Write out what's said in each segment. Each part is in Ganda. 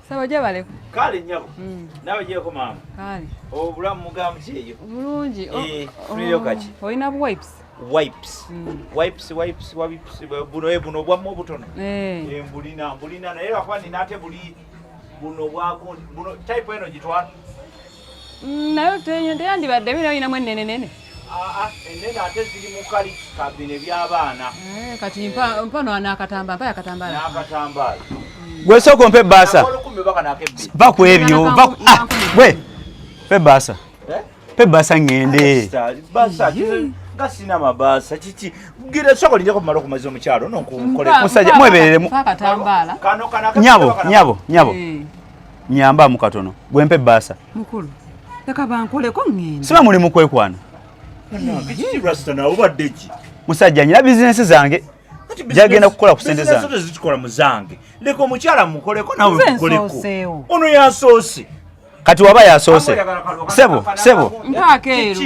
Sawa jabale. Kale nyabo. Nawe je ko mama. Kale. Obulamu mugamu kiyo. Bulungi. Tuliyo kaki. Oyina wipes. Wipes buno bwammo butono. Mbulina naye akwani nate buli buno bwako buno type eno gitwala. Nayo teyende yandibadde bino oyina mwennene nene. Enene ate ziri mu kali kabine by'abaana. Kati mpano anakatamba mpaya katambala. Nakatambala. Gwe soko mpe basa. Va ku ebyo. Gwe. Pe basa. Pe basa ngende. Basa gasina mabasa chichi. Gira soko linje ko malo kumazo mu kyalo nonkukole. Musajja mweberere mu. Katambala. Nyabo. Nyamba mu katono. Gwe mpe basa. Mukulu. Leka bankole ko ngende. Sima muli mukwekwana. Kichi rasta na obadde ki. Musajja nyina business zange. Jagenda kukola ku sente zange. Sente zikola muzange. Leko mukyala mukoleko nawe mukoleko. Ono yasoose. Kati waba yasoose. Sebo. Mpakeero.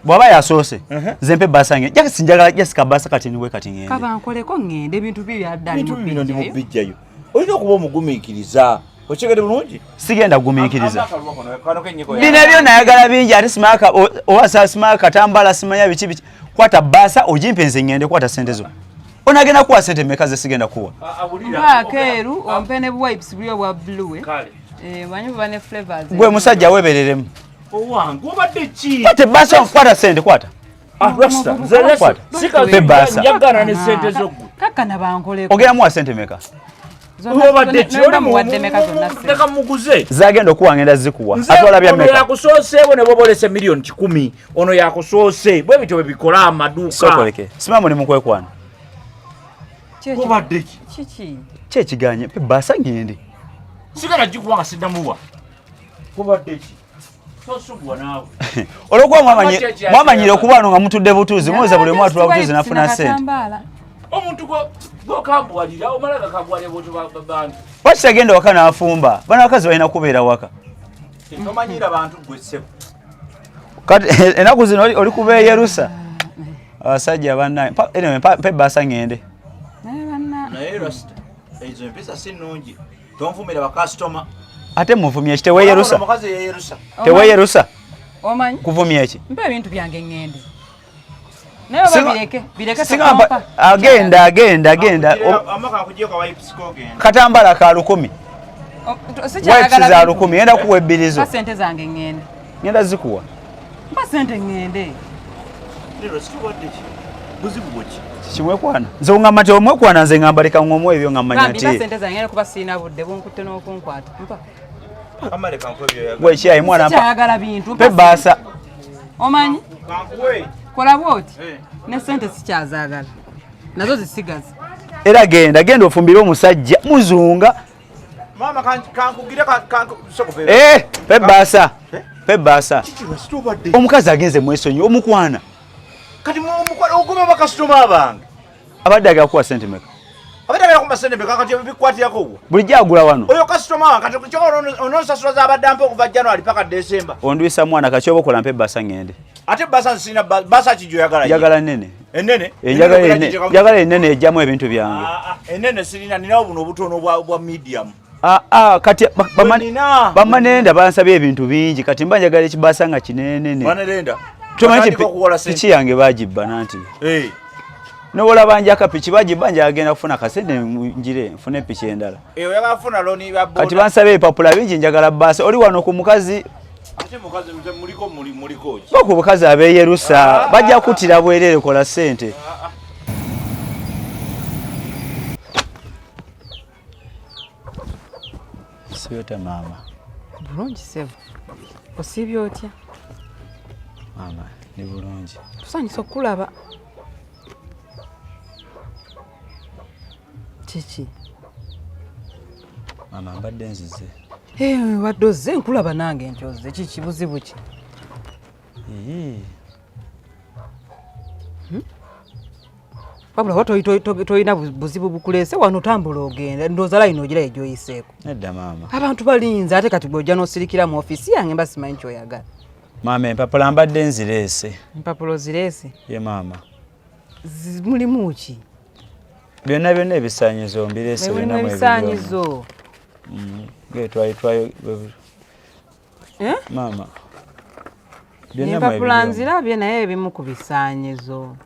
Bwaba yasoose. Zempe basange. Jaka sinjagala Jessica basa kati niwe kati ngende. Kaba nkoleko ngende ebintu byadda. Bintu bino ndi mubijjayo. Olina okuba omugumiikiriza. Ochegede bulungi? Sigenda gumiikiriza. Bina byo nayagala bingi ate simaka owasa simaka tambala simanya bichi. Kwata basa ojimpenze ngende kwata sente zo. Onagenda kuwa sente mekaze sigenda kuwa. Mpakeero ompene wipes byo bwa blue. Kale. Banyu bane flavors. Gwe musajja webereremu. Owangu obadde ki? Kwate basa kwata sente kwata. Rasta. Sika basa. Yagana ne sente zo. Kaka na bankoleko. Ogera muwa sente meka. Obadde ki oli muwadde meka zonna. Teka muguze. Zagenda okuwa ngenda zikuwa. Atwala bya meka. Ono yakusoose ne bobolese milioni 10. Ono yakusoose. Bwe bityo bikola amaduka. Sokoleke. Sima muli mukwekwana. Obadde ki? Chichi. Kyekiganye pe basa ngende. Sigala jikuwanga sidamuwa. Obadde ki? Tosubwa nawe. Olokwa mwamanyire okubano nga mutudde butuzi muweza buli mwatu butuzi nafuna sente. Omuntu go kambwalira omalaga kambwalira boto babantu. Waki agenda waka n'afumba. Bana bakazi balina kubeera waka. Tomanyira bantu gwessebo. Kati enaku zino oli kubeera Yerusa. Abasajja bannaye. Pe basa ngende. Naye Rasta. Ezo empisa si nnungi. Tonfumira ba customer. Ate muvumye ekite we Yerusa. Omukazi ye Yerusa. Tewe Yerusa. Omanyi? Kuvumye eki. Mpe ebintu byange ngende. Nayo bireke Singa agenda. Amaka kujiyo kwa wipes ko genda. Katambala ka 10. Wipes za 10 yenda kuwa ebbirizo. Sente zange ngende. Ngenda zikuwa. Mpa sente ngende. Lero siwadde ki? Buzibu boki. Kimwekwana. Nze ngamba nti omwekwana nze ngamba leka ngomu ebyo ngamba nyati. Mpa sente zange kuba sina budde bunkutte n'okunkwata. Mpa. Kamale kanko byo yaga. Gwe kyayi mwana mpa. Kyayagala bintu. Pe basa. Omanyi? Kankuwe. Kola bwoti. Ne sente sikyazaagala. Nazo zisigaze. Era genda ofumbire omusajja muzunga. Mama kankugire kanku sokupe. Pe basa. Pe basa. Omukazi agenze mwesonyi omukwana. Kati omukwana oguma ba customer abange. Abadde agakuwa sente meka. Abadde agakuwa sente meka kati bikwatiyako obwo. Bulijja agula wano. Oyo customer wange kati kyoro onosasula za abadde okuva January paka December. Ondwisa mwana kachyobo kola mpe basa ngende. Ate basa sina basa kijo yagala. Yagala nene. Enene. Yagala enene ejjamu ebintu byange. Enene sirina nina obuno obutono bwa medium. Kati bamanenda bansabye ebintu bingi kati mba njagala ekibasa nga kinene. Banelenda. Tumanyi piki yange bagibba nanti. Nobola banjaka piki bagibba njagenda kufuna kasente njire nfune piki endala. Oyagala kufuna loni ba boda. Kati bansabye ebipapula bingi njagala basa oli wano ku mukazi. Ate mukazi muliko ki? Bako bukazi abe Yerusa bajja kutira bwerere kola sente. Siyota mama. Bulungi sebo. Osibye otya? Mama, ni bulungi. Tusanyisa okulaba. Chichi. Mama mbadde nzize. Waddoze nkulaba nange njoze kiki buzibu ki? Wabula toyina buzibu bukulese wano tambula ogenda ndooza layino ogira egyoyiseeko. Nedda mama. Abantu balinze ate kati bw'ojja n'osirikira mu ofisi yange mba simanyi ky'oyagala. Mama empapula mbadde nzireese. Empapulo zireese? Ye mama. Mulimu ki? Byonna ebisaanyizo mbireese binamu ebisaanyizo. Twayo mama empapula nzirabye naye ebimu ku bisaanyizo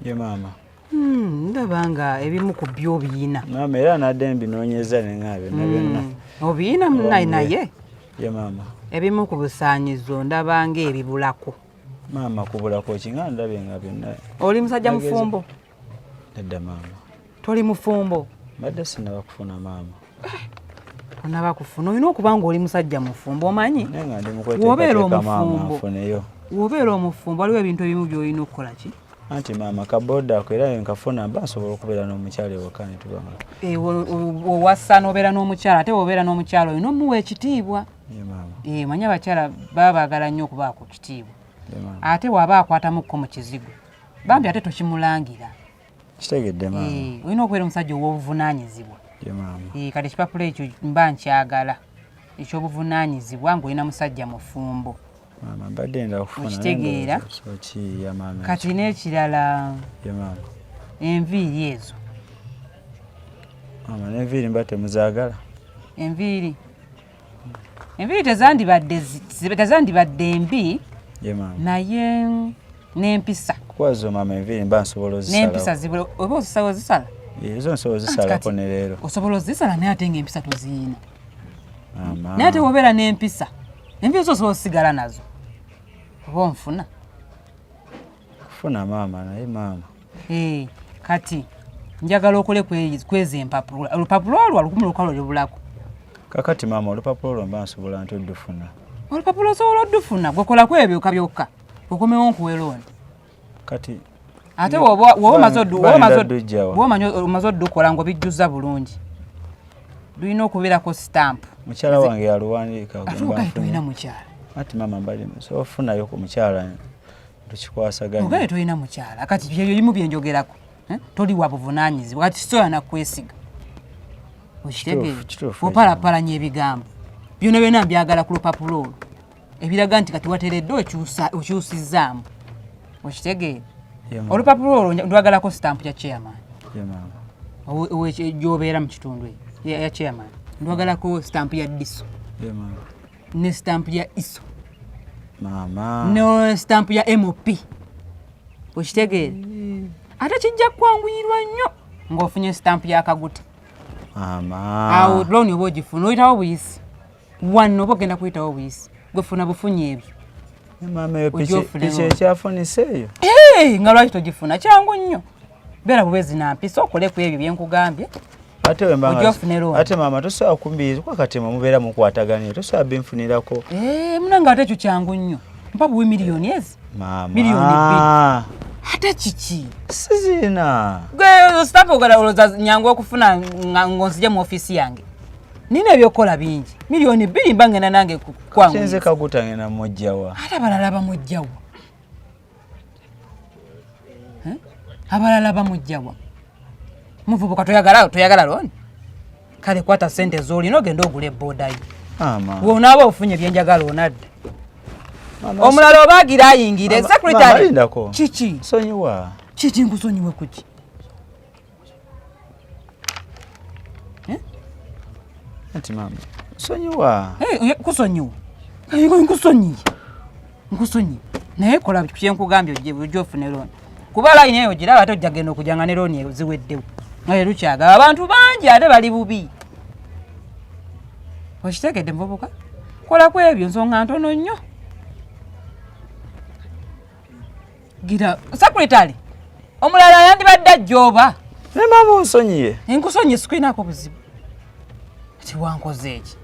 ye mama ndaba nga ebimu ku byo biyina mama era nadde mbinoonyeza neŋŋaabe nabyonna obiyina naye ye mama ebimu ku bisaanyizo ndaba ng'ebibulako mama kubulako kinga ndabye nga byonna oli musajja mufumbo nedda mama toli mufumbo badde sinaba kufuna mama onaba kufuna olina okuba nga oli musajja mufumbo omanyi naye nga ndi mukweteekateeka mama nfuneyo wobeera omufumbo waliwo ebintu ebimu by'olina okukola ki anti mama kaboda ako era nkafuna mba nsobola okubeera n'omukyala ewaka ne tubanga owassa n'obeera n'omukyala ate wobeera n'omukyala olina omuwa ekitiibwa manyi abakyala baba baagala nnyo okubaako kitiibwa ate waba akwatamuko mu kizigo bambi ate tokimulangira kitegedde mama olina okubeera omusajja ow'obuvunaanyizibwa kati ekipapula ekyo mba nkyagala ekyobuvunaanyizibwa ng'olina musajja mufumbo mama mbadde nda kufuna okitegeera kati n'ekirala enviiri ezo mama n'enviiri mba temuzaagala enviiri tezandibadde mbi naye n'empisa kwazo mama enviiri mba nsobola ozisala n'empisa oba ozisawo ozisala ezo nsobola ozisalako ne leero osobola ozisala naye ate ng'empisa toziyina naye ate wobeera n'empisa enviiri zo osobola osigala nazo oba onfuna kufuna mama naye mama kati njagala okole kweza empapula olupapula olwo alukumi lukalo libulako kakati mama olupapula olwo mba nsobola nti oddufuna olupapula osobola oddufuna gwekolako ebyoka byokka okomewo nkuwera oni kati ate woba omaze oddukola ng'obijjuza bulungi lulina okubeerako sitampu mukyala wange yaluwandiika ate tolina mukyala ati mama mbali so ofunayo ku mukyala tukikwasaganya ogaye tolina mukyala kati byebimu byenjogerako toli wa buvunaanyizibwa kati soya nakwesiga okitegeere opalapalanya ebigambo byonna byonna mbyagala ku lupapula olwo ebiraga nti kati wateredde okyusizzaamu okitegeere olupapula olwo ndwagalako sitampu ya chairman gyobeera mu kitundu ya chairman ndwagalako sitampu ya diso ne sitampu ya iso ne sitampu ya mop okitegeere ate kijja kwanguyirwa nnyo ng'ofunye sitampu ya kaguta awo looni oba ogifuna oyitawo buyisi wano oba ogenda kuyitawo buyisi gwefuna bufunye ebyo piki ekyafunisa eyo nga lwaki togifuna kyangu nnyo beera bubezi nampisa okuleku ebyo byenkugambye ate mama tosobola kumbiiza kwa katema mubeera mukwataganye tosobola binfunirako munanga ate ekyo kyangu nnyo mpa buwe miliyoni ezi miliyoni 2 ate kiki sizina gwe sitampu ogala nyangu okufuna ng'onzija mu ofiisi yange nina ebyokukola bingi miliyoni 2 mba ngenda nange kwangu nze kaguta ngenda mujjawa ate abalala bamujjawa abalala bamujjawa muvubuka toyagala looni kale kwata sente z'olina ogenda ogula eboodayo wonaaba ofunye ebyenjagala onadde omulala oba agira ayingire secretary kiki sonyiwa kiki nkusonyiwe kuki ati mama sonyiwa kusonyiwa nkusonyiye naye kola kyenkugambye ojja ofune looni kuba layini eyo giraba ate ojja genda okujanga ne looni ziweddewo naye lukyagala abantu bangi ate bali bubi okitegedde muvubuka kolaku ebyo nsonga ntono nnyo gira secretary omulala yandibadde ajjooba ne mama onsonyiye enkusonyi sikulinako buzibu ati wankoze eki